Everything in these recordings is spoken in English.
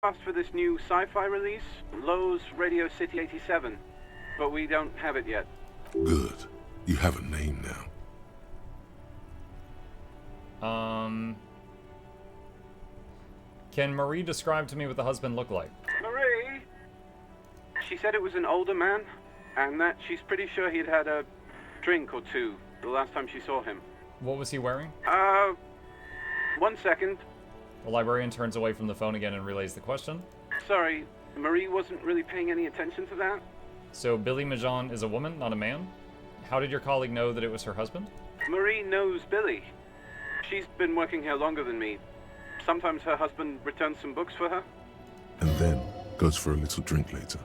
asked for this new sci-fi release, Lowe's Radio City 87, but we don't have it yet. Good. You have a name now. Can Marie describe to me what the husband looked like? Marie? She said it was an older man, and that she's pretty sure he'd had a drink or two the last time she saw him. What was he wearing? 1 second. The librarian turns away from the phone again and relays the question. Sorry, Marie wasn't really paying any attention to that. So Billy Majan is a woman, not a man? How did your colleague know that it was her husband? Marie knows Billy. She's been working here longer than me. Sometimes her husband returns some books for her. And then goes for a little drink later.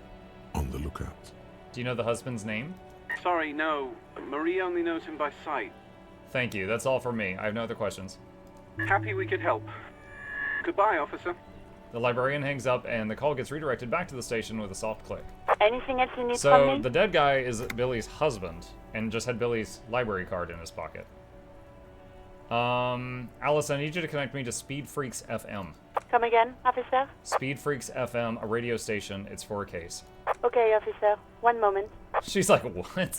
On the lookout. Do you know the husband's name? Sorry, no. Marie only knows him by sight. Thank you. That's all for me. I have no other questions. Happy we could help. Goodbye, officer. The librarian hangs up and the call gets redirected back to the station with a soft click. Anything else you need from So me? the dead guy is Billy's husband and just had Billy's library card in his pocket. Alice, I need you to connect me to Speed Freaks FM. Come again, officer? Speed Freaks FM, a radio station. It's for a case. Okay, officer. 1 moment. She's like, what?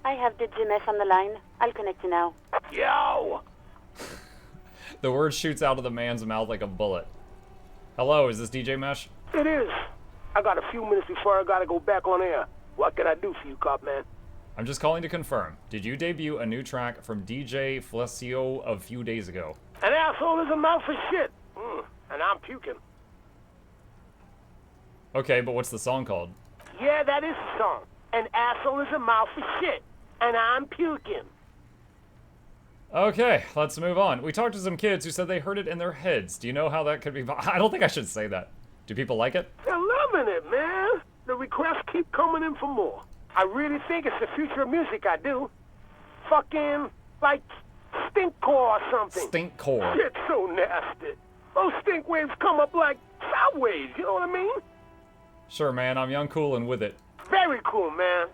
I have the GMS on the line. I'll connect you now. Yo! The word shoots out of the man's mouth like a bullet. Hello, is this DJ Mesh? It is. I got a few minutes before I gotta go back on air. What can I do for you, cop man? I'm just calling to confirm. Did you debut a new track from DJ Flesio a few days ago? An asshole is a mouth for shit. And I'm puking. Okay, but what's the song called? Yeah, that is the song. An asshole is a mouth for shit. And I'm puking. Okay, let's move on. We talked to some kids who said they heard it in their heads. Do you know how that could be? I don't think I should say that. Do people like it? They're loving it, man. The requests keep coming in for more. I really think it's the future of music, I do. Fucking, like, stinkcore or something. Stinkcore. Shit's so nasty. Those stink waves come up like sound waves, you know what I mean? Sure, man, I'm young, cool, and with it. Very cool, man.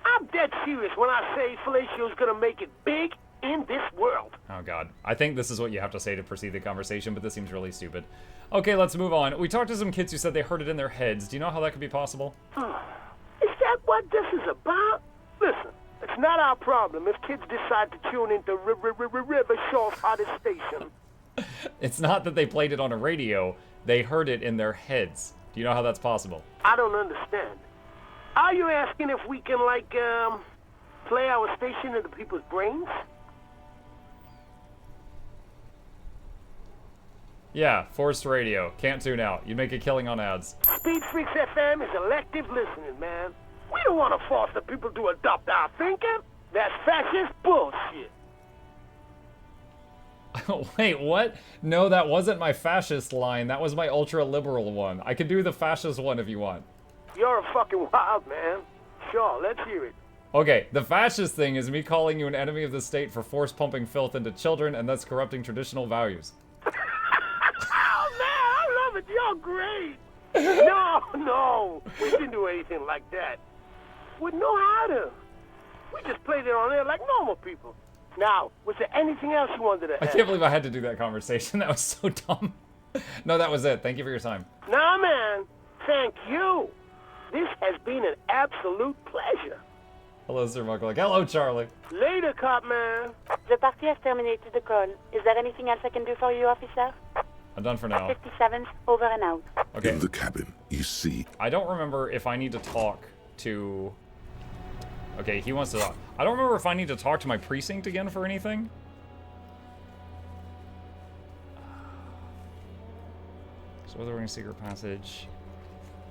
I'm dead serious when I say Fellatio's gonna make it big in this world. Oh, God. I think this is what you have to say to proceed the conversation, but this seems really stupid. Okay, let's move on. We talked to some kids who said they heard it in their heads. Do you know how that could be possible? Is that what this is about? Listen, it's not our problem if kids decide to tune into River Shaw's hottest station. It's not that they played it on a radio. They heard it in their heads. Do you know how that's possible? I don't understand. Are you asking if we can, like, play our station into people's brains? Yeah, forced radio. Can't tune out. You'd make a killing on ads. Speed Freaks FM is elective listening, man. We don't want to force the people to adopt our thinking. That's fascist bullshit. Wait, what? No, that wasn't my fascist line. That was my ultra-liberal one. I could do the fascist one if you want. You're a fucking wild man. Sure, let's hear it. Okay, the fascist thing is me calling you an enemy of the state for force-pumping filth into children and thus corrupting traditional values. Oh, man, I love it. You're great. No, we didn't do anything like that. We know how to. We just played it on air like normal people. Now, was there anything else you wanted to add? I can't believe I had to do that conversation. That was so dumb. No, that was it. Thank you for your time. Nah, man. Thank you. This has been an absolute pleasure. Hello, Sir Mukluk. Hello, Charlie. Later, cop man. The party has terminated the call. Is there anything else I can do for you, officer? I'm done for now. 57, over and out. Okay. In the cabin, you see. I don't remember if I need to talk to... Okay, he wants to talk. I don't remember if I need to talk to my precinct again for anything. So whether we're in a secret passage...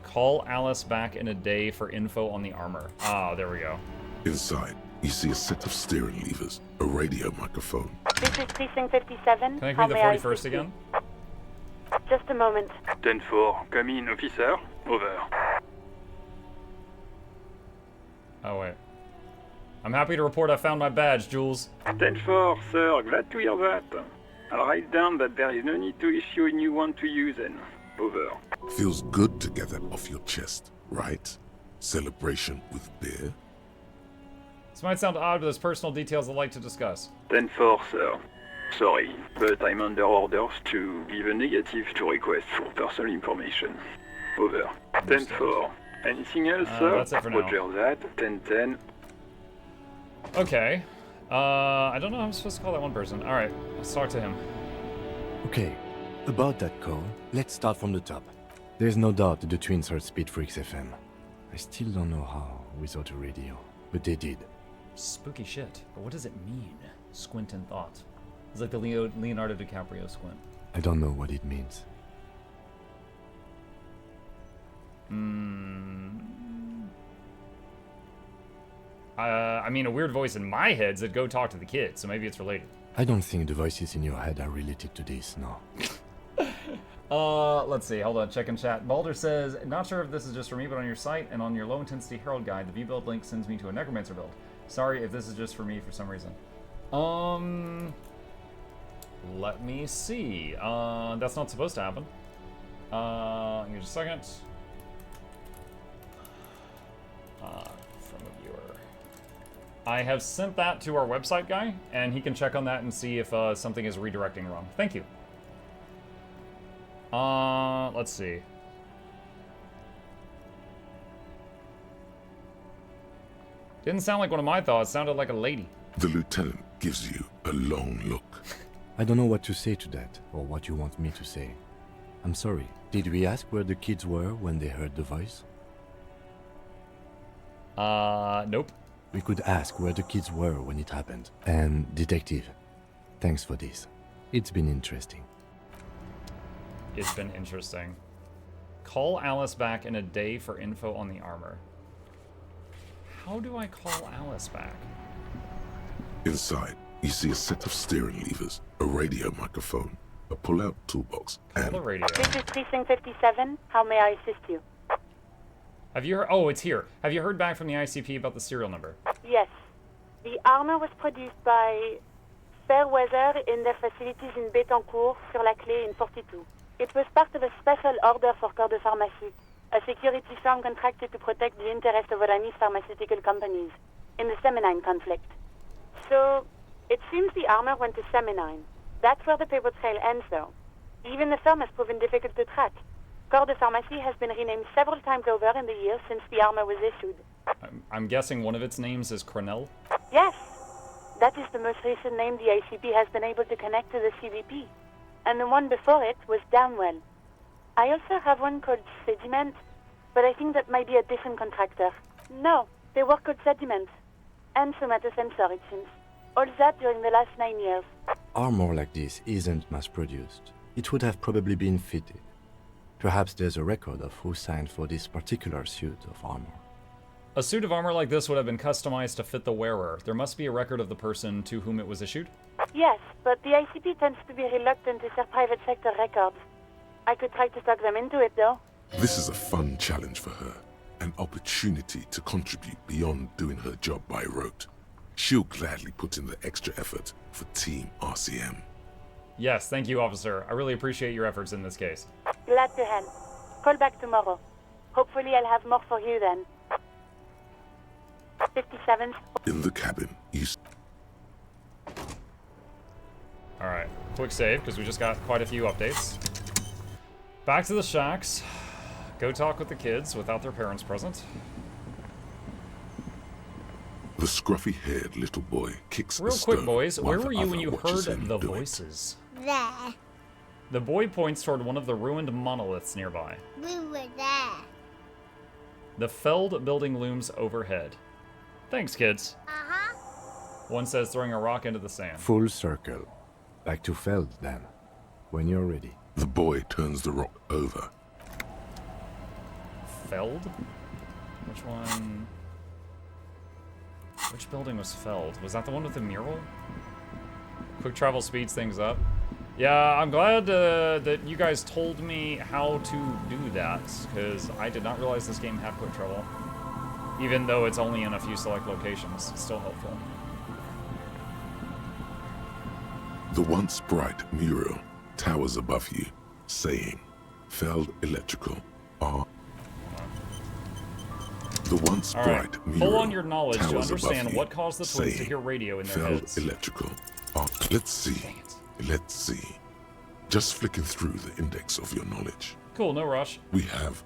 Call Alice back in a day for info on the armor. Ah, there we go. Inside, you see a set of steering levers, a radio microphone. This is Precinct 57. Can I How read the may I 41st assist you? again? Just a moment. 10-4, come in, officer. Over. Oh, wait. I'm happy to report I found my badge, Jules. 10-4, sir. Glad to hear that. I'll write down that there is no need to issue a new one to you then. Over. Feels good to get that off your chest, right? Celebration with beer? This might sound odd, but there's personal details I'd like to discuss. 10-4, sir. Sorry, but I'm under orders to give a negative to request for personal information. Over. 10-4. Anything else, sir? That's it for now. Roger that. 10-10. Okay. I don't know how I'm supposed to call that one person. Alright, let's talk to him. Okay, about that call, let's start from the top. There's no doubt that the twins heard Speed Freaks FM. I still don't know how without a radio, but they did. Spooky shit. But what does it mean? Squint in thought. It's like the Leonardo DiCaprio squint. I don't know what it means. I mean, a weird voice in my head said go talk to the kids, so maybe it's related. I don't think the voices in your head are related to this, no. Let's see. Hold on. Check in chat. Balder says, not sure if this is just for me, but on your site and on your low intensity Herald guide, the view build link sends me to a Necromancer build. Sorry if this is just for me for some reason. Let me see. That's not supposed to happen. Give just a second. From a viewer. I have sent that to our website guy, and he can check on that and see if something is redirecting wrong. Thank you. Let's see. Didn't sound like one of my thoughts. Sounded like a lady. The lieutenant gives you a long look. I don't know what to say to that, or what you want me to say. I'm sorry. Did we ask where the kids were when they heard the voice? Nope. We could ask where the kids were when it happened. And, Detective, thanks for this. It's been interesting. It's been interesting. Call Alice back in a day for info on the armor. How do I call Alice back? Inside, you see a set of steering levers, a radio microphone, a pull-out toolbox, Call and the radio. This is Precinct 57. How may I assist you? Have you heard? Oh, it's here. Have you heard back from the ICP about the serial number? Yes. The armor was produced by Fairweather in their facilities in Betancourt, sur la Clé in 42. It was part of a special order for Corps de Pharmacie, a security firm contracted to protect the interests of Oranese pharmaceutical companies in the Seminine conflict. So, it seems the armor went to Seminine. That's where the paper trail ends, though. Even the firm has proven difficult to track. Corps de Pharmacie has been renamed several times over in the years since the armor was issued. I'm guessing one of its names is Cronell? Yes, that is the most recent name the ICP has been able to connect to the CVP. And the one before it was Downwell. I also have one called Sediment, but I think that might be a different contractor. No, they work called Sediment. And somatosensor, it seems. All that during the last 9 years. Armor like this isn't mass-produced. It would have probably been fitted. Perhaps there's a record of who signed for this particular suit of armor. A suit of armor like this would have been customized to fit the wearer. There must be a record of the person to whom it was issued? Yes, but the ICP tends to be reluctant to share private sector records. I could try to talk them into it, though. this is a fun challenge for her. An opportunity to contribute beyond doing her job by rote. She'll gladly put in the extra effort for Team RCM. Yes, thank you, officer. I really appreciate your efforts in this case. Glad to help. Call back tomorrow. Hopefully I'll have more for you then. 57. In the cabin, you Alright, quick save, because we just got quite a few updates. Back to the shacks. Go talk with the kids without their parents present. The scruffy-haired little boy kicks Real a quick, stone boys, while where the were you other when you watches heard him the do it. voices? There. The boy points toward one of the ruined monoliths nearby. We were there. The Feld building looms overhead. Thanks, kids. Uh-huh. One says, throwing a rock into the sand. Full circle. Back to Feld, then. When you're ready. The boy turns the rock over. Feld? Which one? Which building was Feld? Was that the one with the mural? Quick travel speeds things up. Yeah, I'm glad that you guys told me how to do that, because I did not realize this game had quick travel. Even though it's only in a few select locations, it's still helpful. The once bright mural towers above you, saying, Feld Electrical R. The once All right, bright mural pull on your knowledge to towers above understand you, what caused the twins to saying, hear radio in their Feld heads. Electrical R. Let's see. Dang it. Let's see. Just flicking through the index of your knowledge. Cool, no rush. We have,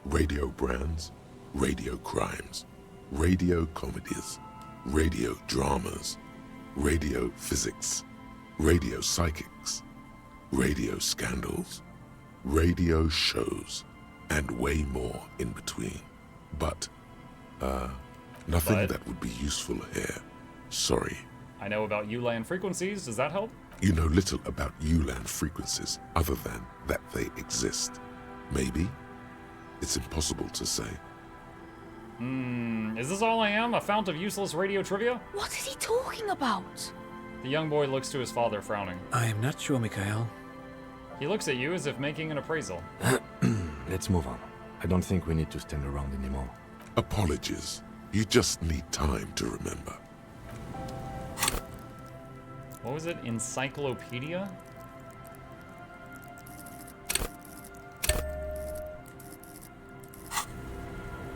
radio brands, radio crimes, radio comedies, radio dramas, radio physics, radio psychics, radio scandals, radio shows, and way more in between. But, nothing that would be useful here. Sorry. I know about ULAN frequencies. Does that help? You know little about ULAN frequencies other than that they exist. Maybe? It's impossible to say. Is this all I am? A fount of useless radio trivia? What is he talking about? The young boy looks to his father, frowning. I am not sure, Mikhail. He looks at you as if making an appraisal. Let's move on. I don't think we need to stand around anymore. Apologies. You just need time to remember. What was it? Encyclopedia?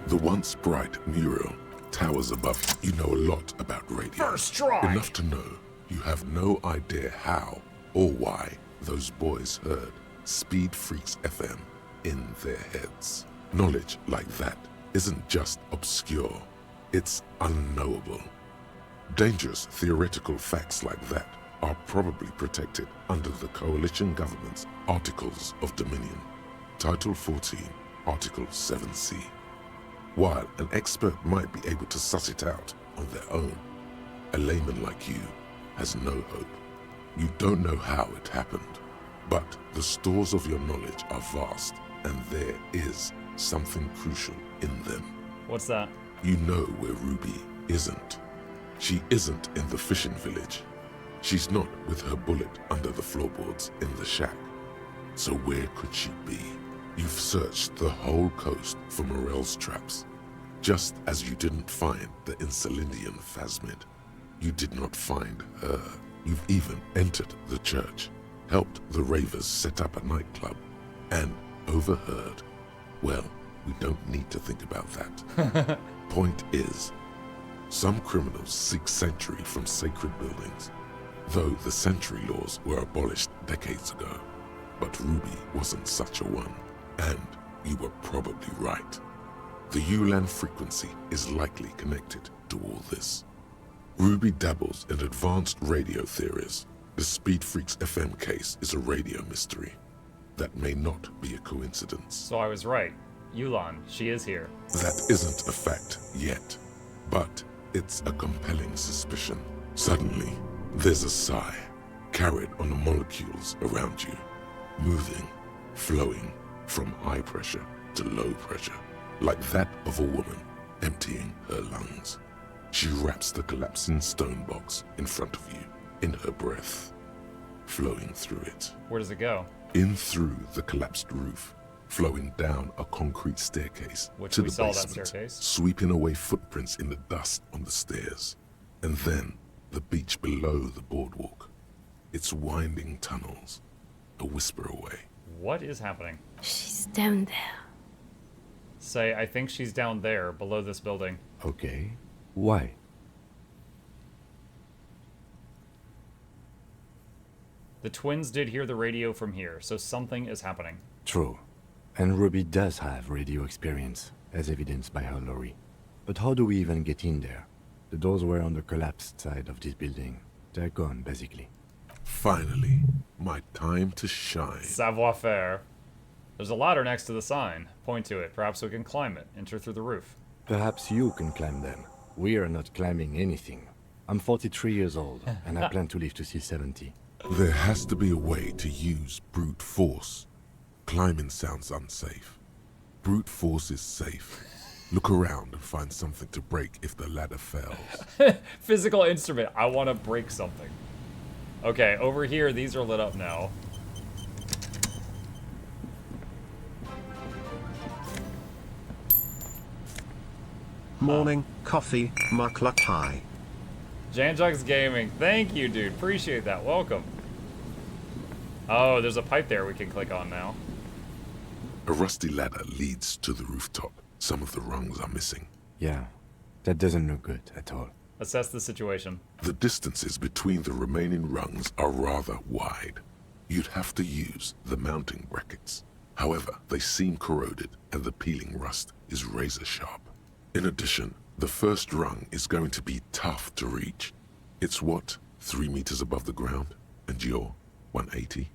The once bright mural towers above you. You know a lot about radio. First try! Enough to know you have no idea how or why those boys heard Speed Freaks FM in their heads. Knowledge like that isn't just obscure, it's unknowable. Dangerous theoretical facts like that are probably protected under the coalition government's Articles of Dominion, Title 14, Article 7C. While an expert might be able to suss it out on their own, a layman like you has no hope. You don't know how it happened, but the stores of your knowledge are vast, and there is something crucial in them. What's that? You know where Ruby isn't. She isn't in the fishing village. She's not with her bullet under the floorboards in the shack. So where could she be? You've searched the whole coast for Morel's traps. Just as you didn't find the Insulindian Phasmid, you did not find her. You've even entered the church, helped the ravers set up a nightclub, and overheard. Well, we don't need to think about that. Point is, some criminals seek sanctuary from sacred buildings, though the sanctuary laws were abolished decades ago. But Ruby wasn't such a one, and you were probably right. The ULAN frequency is likely connected to all this. Ruby dabbles in advanced radio theories. The Speed Freaks FM case is a radio mystery. That may not be a coincidence. So I was right. Yulan, she is here. That isn't a fact yet, but it's a compelling suspicion. Suddenly, there's a sigh, carried on the molecules around you, moving, flowing from high pressure to low pressure, like that of a woman emptying her lungs. She wraps the collapsing stone box in front of you in her breath, flowing through it. Where does it go? In through the collapsed roof, flowing down a concrete staircase Which to we the saw that basement, staircase. sweeping away footprints in the dust on the stairs, and then the beach below the boardwalk. Its winding tunnels, a whisper away. What is happening? She's down there. Say, I think she's down there, below this building. Okay. Why? The twins did hear the radio from here, so something is happening. True. And Ruby does have radio experience, as evidenced by her lorry. But how do we even get in there? The doors were on the collapsed side of this building. They're gone, basically. Finally, my time to shine. Savoir faire. There's a ladder next to the sign. Point to it. Perhaps we can climb it. Enter through the roof. Perhaps you can climb them. We are not climbing anything. I'm 43 years old, and I plan to live to see 70. There has to be a way to use brute force. Climbing sounds unsafe. Brute force is safe. Look around and find something to break if the ladder fails. Physical instrument. I want to break something. Okay, over here, these are lit up now. Morning, coffee, Mukluk high. Janjux Gaming. Thank you, dude. Appreciate that. Welcome. Oh, there's a pipe there we can click on now. A rusty ladder leads to the rooftop. Some of the rungs are missing. Yeah, that doesn't look good at all. Assess the situation. The distances between the remaining rungs are rather wide. You'd have to use the mounting brackets. However, they seem corroded and the peeling rust is razor sharp. In addition, the first rung is going to be tough to reach. It's what, 3 meters above the ground? And you're 180?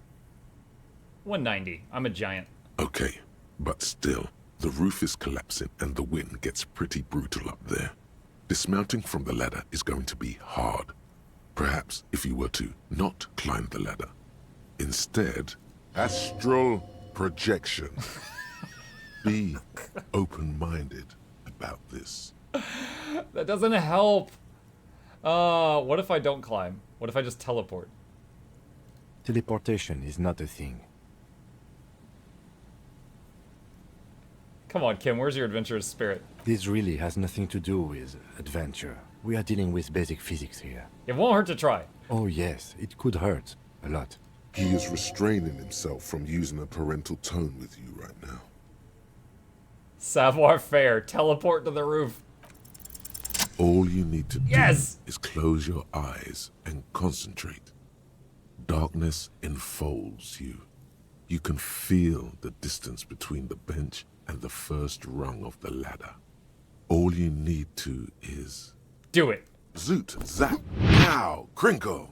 190. I'm a giant. Okay, but still, the roof is collapsing and the wind gets pretty brutal up there. Dismounting from the ladder is going to be hard. Perhaps if you were to not climb the ladder. Instead, astral projection. Be open-minded about this. That doesn't help. What if I don't climb? What if I just teleport? Teleportation is not a thing. Come on, Kim, where's your adventurous spirit? This really has nothing to do with adventure. We are dealing with basic physics here. It won't hurt to try. Oh yes, it could hurt. A lot. He is restraining himself from using a parental tone with you right now. Savoir faire. Teleport to the roof. All you need to do Yes! is close your eyes and concentrate. Darkness enfolds you. You can feel the distance between the bench and the first rung of the ladder. All you need to is... Do it. Zoot, zap, pow, crinkle.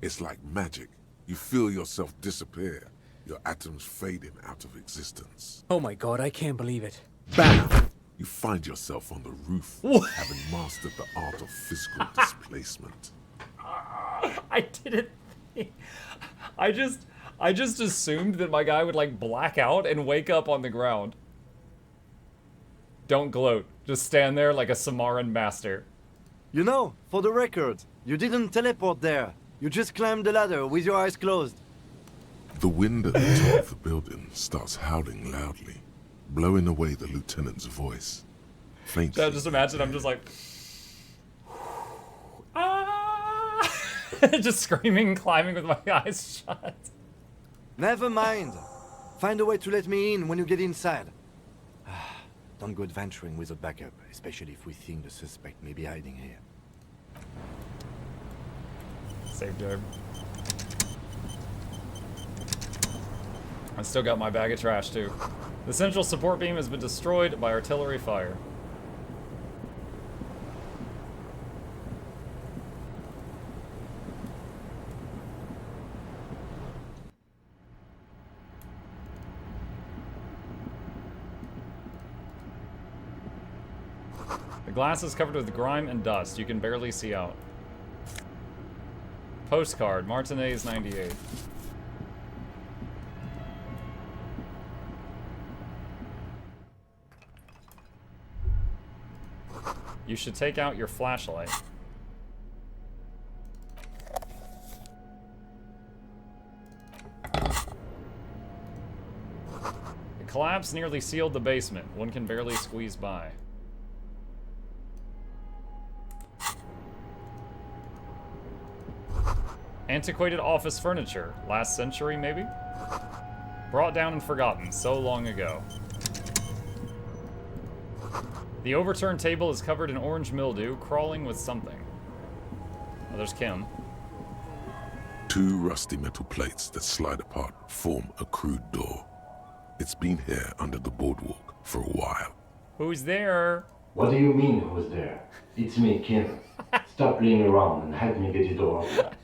It's like magic. You feel yourself disappear, your atoms fading out of existence. Oh my god, I can't believe it. Bam! You find yourself on the roof, having mastered the art of physical displacement. I didn't think... I just assumed that my guy would like black out and wake up on the ground. Don't gloat. Just stand there like a Samaran master. You know, for the record, you didn't teleport there. You just climbed the ladder with your eyes closed. The wind at the top of the building starts howling loudly, blowing away the lieutenant's voice. Faintly. So just imagine I'm just like... ah! Just screaming and climbing with my eyes shut. Never mind. Find a way to let me in when you get inside. Don't go adventuring without backup, especially if we think the suspect may be hiding here. Save job. I still got my bag of trash too. The central support beam has been destroyed by artillery fire. The glass is covered with grime and dust. You can barely see out. Postcard, Martinez 98. You should take out your flashlight. The collapse nearly sealed the basement. One can barely squeeze by. Antiquated office furniture. Last century, maybe? Brought down and forgotten so long ago. The overturned table is covered in orange mildew, crawling with something. Oh, there's Kim. 2 rusty metal plates that slide apart form a crude door. It's been here under the boardwalk for a while. Who's there? What do you mean, who's there? It's me, Kim. Stop playing around and help me get the door open.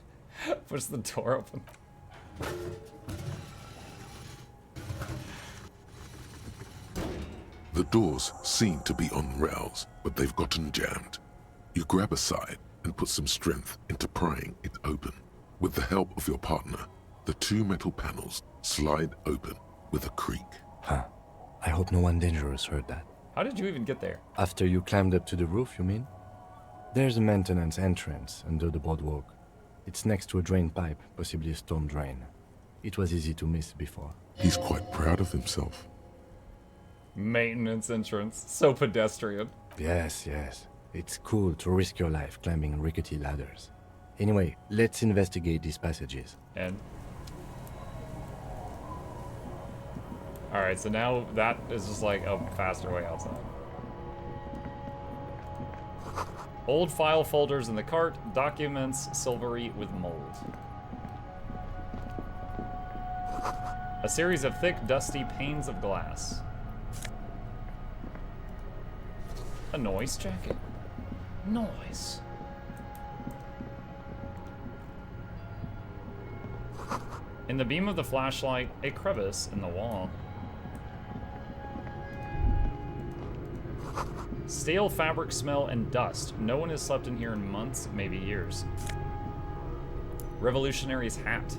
Push the door open. The doors seem to be on rails, but they've gotten jammed. You grab a side and put some strength into prying it open. With the help of your partner, the 2 metal panels slide open with a creak. Huh. I hope no one dangerous heard that. How did you even get there? After you climbed up to the roof, you mean? There's a maintenance entrance under the boardwalk. It's next to a drain pipe, possibly a storm drain. It was easy to miss before. He's quite proud of himself. Maintenance entrance. So pedestrian. Yes, yes. It's cool to risk your life climbing rickety ladders. Anyway, let's investigate these passages. And? Alright, so now that is just like a faster way outside. Old file folders in the cart, documents silvery with mold. A series of thick, dusty panes of glass. A noise jacket. Noise. In the beam of the flashlight, a crevice in the wall. Stale fabric smell and dust. No one has slept in here in months, maybe years. Revolutionary's hat.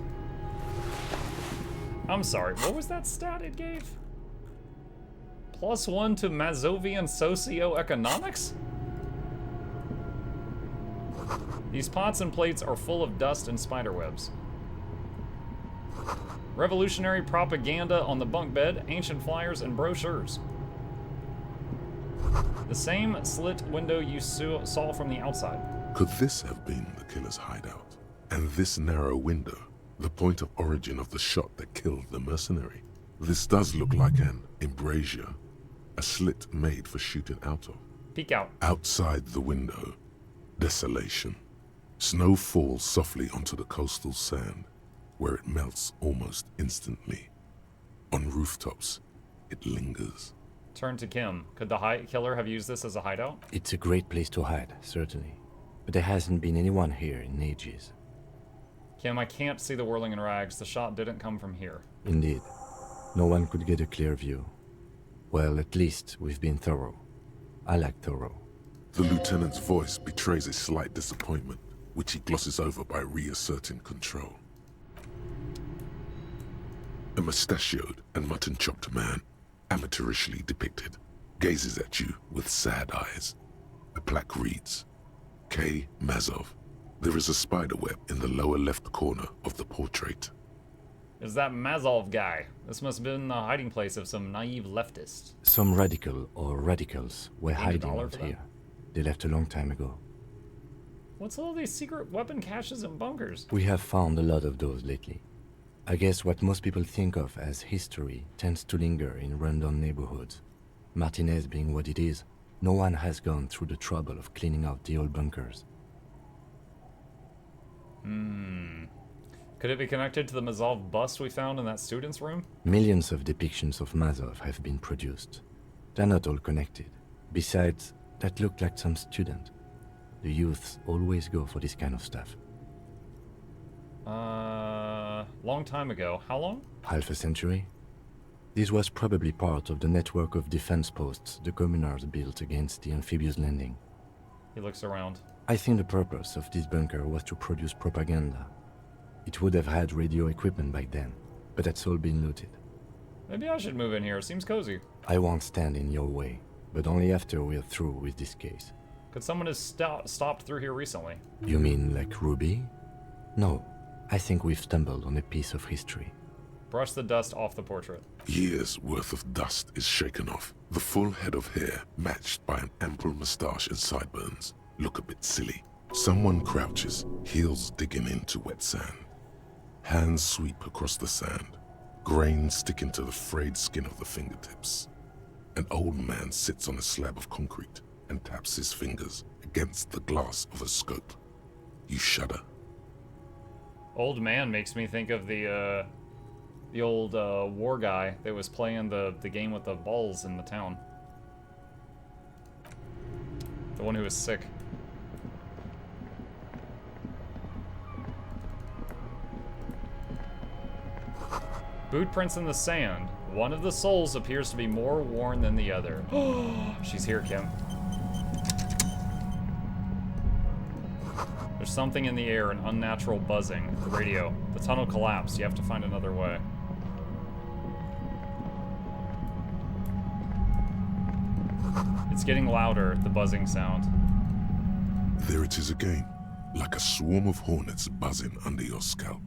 I'm sorry, what was that stat it gave? +1 to Mazovian socioeconomics? These pots and plates are full of dust and spiderwebs. Revolutionary propaganda on the bunk bed, ancient flyers and brochures. The same slit window you saw from the outside. Could this have been the killer's hideout? And this narrow window, the point of origin of the shot that killed the mercenary? This does look like an embrasure, a slit made for shooting out of. Peek out. Outside the window, desolation. Snow falls softly onto the coastal sand, where it melts almost instantly. On rooftops, it lingers. Turn to Kim. Could the killer have used this as a hideout? It's a great place to hide, certainly. But there hasn't been anyone here in ages. Kim, I can't see the whirling in rags. The shot didn't come from here. Indeed. No one could get a clear view. Well, at least we've been thorough. I like thorough. The lieutenant's voice betrays a slight disappointment, which he glosses over by reasserting control. A mustachioed and mutton-chopped man, amateurishly depicted, gazes at you with sad eyes. The plaque reads, K. Mazov. There is a spiderweb in the lower left corner of the portrait. Is that Mazov guy? This must have been the hiding place of some naive leftist. Some radical or radicals were hiding $1 out for that? here. They left a long time ago. What's all these secret weapon caches and bunkers? We have found a lot of those lately. I guess what most people think of as history tends to linger in rundown neighborhoods. Martinez being what it is, no one has gone through the trouble of cleaning out the old bunkers. Could it be connected to the Mazov bust we found in that student's room? Millions of depictions of Mazov have been produced. They're not all connected. Besides, that looked like some student. The youths always go for this kind of stuff. Long time ago. How long? Half a century? This was probably part of the network of defense posts the communards built against the amphibious landing. He looks around. I think the purpose of this bunker was to produce propaganda. It would have had radio equipment back then, but that's all been looted. Maybe I should move in here. It seems cozy. I won't stand in your way, but only after we're through with this case. Could someone have stopped through here recently? You mean like Ruby? No, I think we've stumbled on a piece of history. Brush the dust off the portrait. Years' worth of dust is shaken off. The full head of hair, matched by an ample moustache and sideburns, look a bit silly. Someone crouches, heels digging into wet sand. Hands sweep across the sand, grains sticking to the frayed skin of the fingertips. An old man sits on a slab of concrete and taps his fingers against the glass of a scope. You shudder. Old man makes me think of the old war guy that was playing the game with the balls in the town. The one who was sick. Boot prints in the sand. One of the soles appears to be more worn than the other. She's here, Kim. There's something in the air, an unnatural buzzing. The radio. The tunnel collapsed. You have to find another way. It's getting louder, the buzzing sound. There it is again, like a swarm of hornets buzzing under your scalp.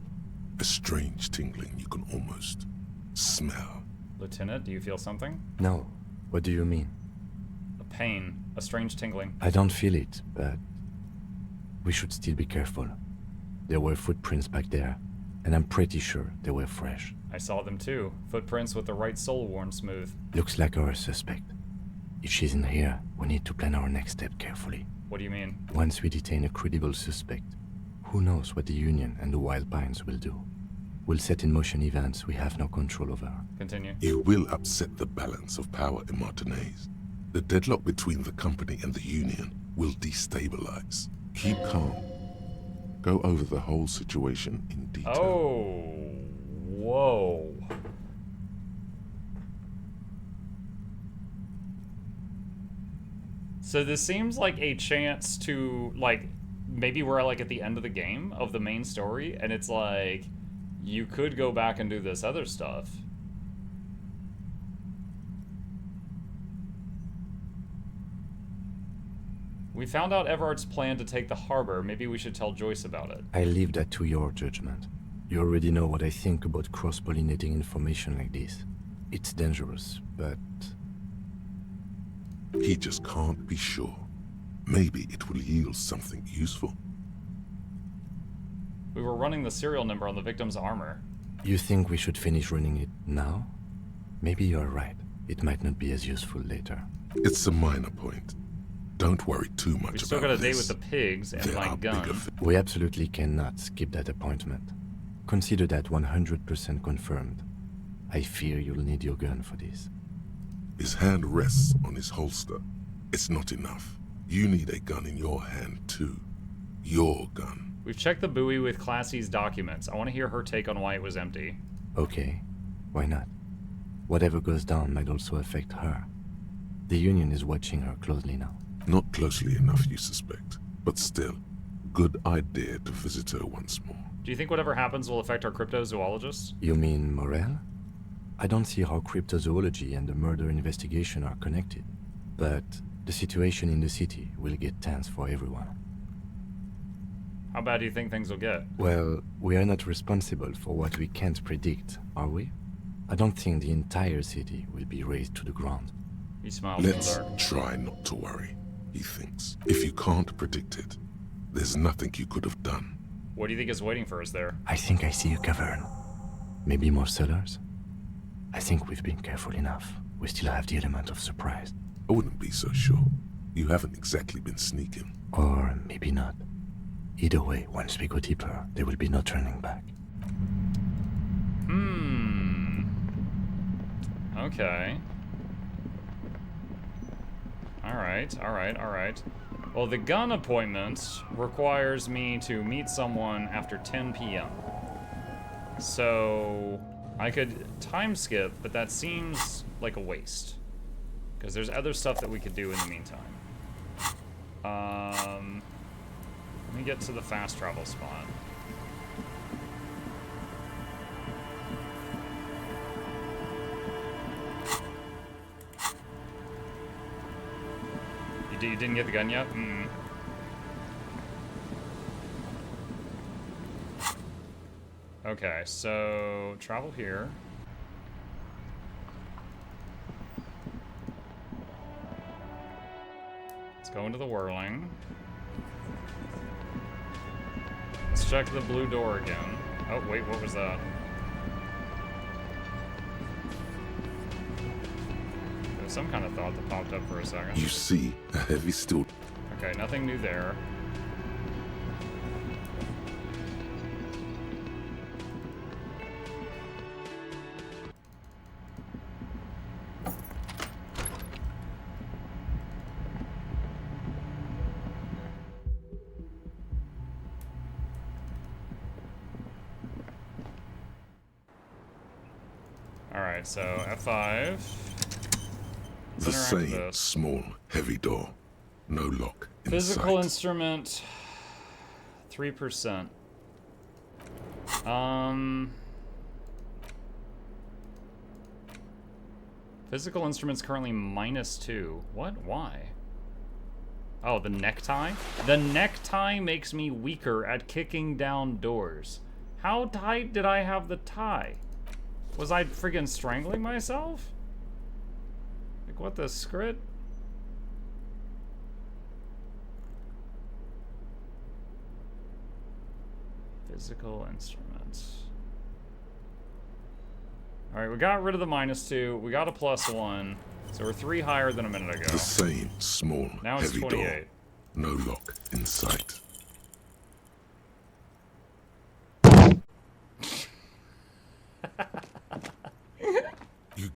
A strange tingling you can almost smell. Lieutenant, do you feel something? No. What do you mean? A pain. A strange tingling. I don't feel it, but we should still be careful. There were footprints back there, and I'm pretty sure they were fresh. I saw them too. Footprints with the right sole worn smooth. Looks like our suspect. If she's in here, we need to plan our next step carefully. What do you mean? Once we detain a credible suspect, who knows what the Union and the Wild Pines will do? We'll set in motion events we have no control over. Continue. You will upset the balance of power in Martinez. The deadlock between the company and the Union will destabilize. Keep calm. Go over the whole situation in detail. Oh, whoa. So this seems like a chance to, like, maybe we're like at the end of the game of the main story, and it's like, you could go back and do this other stuff. We found out Everard's plan to take the harbor. Maybe we should tell Joyce about it. I leave that to your judgment. You already know what I think about cross-pollinating information like this. It's dangerous, but... He just can't be sure. Maybe it will yield something useful. We were running the serial number on the victim's armor. You think we should finish running it now? Maybe you're right. It might not be as useful later. It's a minor point. Don't worry too much about this. We still got a date with the pigs and my gun. We absolutely cannot skip that appointment. Consider that 100% confirmed. I fear you'll need your gun for this. His hand rests on his holster. It's not enough. You need a gun in your hand too. Your gun. We've checked the buoy with Classy's documents. I want to hear her take on why it was empty. Okay, why not? Whatever goes down might also affect her. The Union is watching her closely now. Not closely enough, you suspect. But still, good idea to visit her once more. Do you think whatever happens will affect our cryptozoologists? You mean Morel? I don't see how cryptozoology and the murder investigation are connected. But the situation in the city will get tense for everyone. How bad do you think things will get? Well, we are not responsible for what we can't predict, are we? I don't think the entire city will be razed to the ground. He smiles. Let's try not to worry, he thinks. If you can't predict it, there's nothing you could have done. What do you think is waiting for us there? I think I see a cavern. Maybe more cellars? I think we've been careful enough. We still have the element of surprise. I wouldn't be so sure. You haven't exactly been sneaking. Or maybe not. Either way, once we go deeper, there will be no turning back. Okay. Alright. Well, the gun appointment requires me to meet someone after 10 p.m. So, I could time skip, but that seems like a waste. Because there's other stuff that we could do in the meantime. Let me get to the fast travel spot. You didn't get the gun yet? Okay, so travel here. Let's go into the whirling. Let's check the blue door again. Oh, wait, what was that? There was some kind of thought that popped up for a second. You see a heavy steel. Okay, nothing new there. Alright, so F5. The same small, heavy door. No lock. Physical instrument, 3%. Physical instrument's currently -2. What? Why? Oh, the necktie? The necktie makes me weaker at kicking down doors. How tight did I have the tie? Was I friggin' strangling myself? Like, what the scrit? Physical instruments. Alright, we got rid of the -2. We got a +1. So we're 3 higher than a minute ago. The same small, now it's heavy 28. door. No lock in sight.